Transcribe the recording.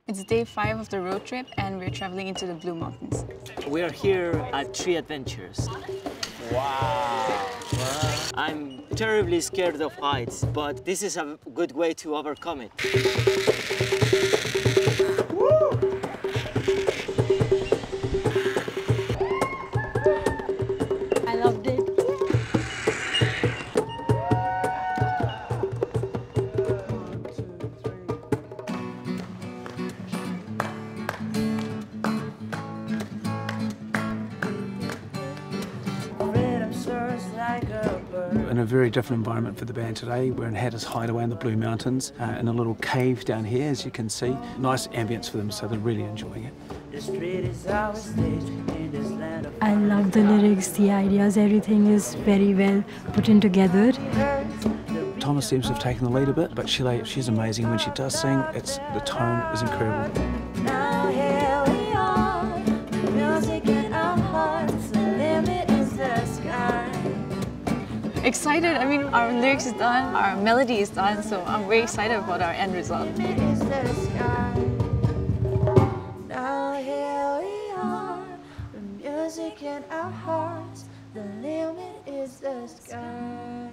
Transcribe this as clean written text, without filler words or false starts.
It's day 5 of the road trip and we're traveling into the Blue Mountains. We are here at Tree Adventures. Wow. I'm terribly scared of heights, but this is a good way to overcome it. I loved it. In a very different environment for the band today. We're in Hatteras Hideaway in the Blue Mountains, in a little cave down here, as you can see. Nice ambience for them, so they're really enjoying it. I love the lyrics, the ideas, everything is very well put in together. Thomas seems to have taken the lead a bit, but she's amazing when she does sing. The tone is incredible. Now here we are, the music in our hearts, the limit is the sky. Excited, I mean, our lyrics is done, our melody is done, so I'm very excited about our end result. Is the sky. Now here we are, the music in our hearts, the limit is the sky.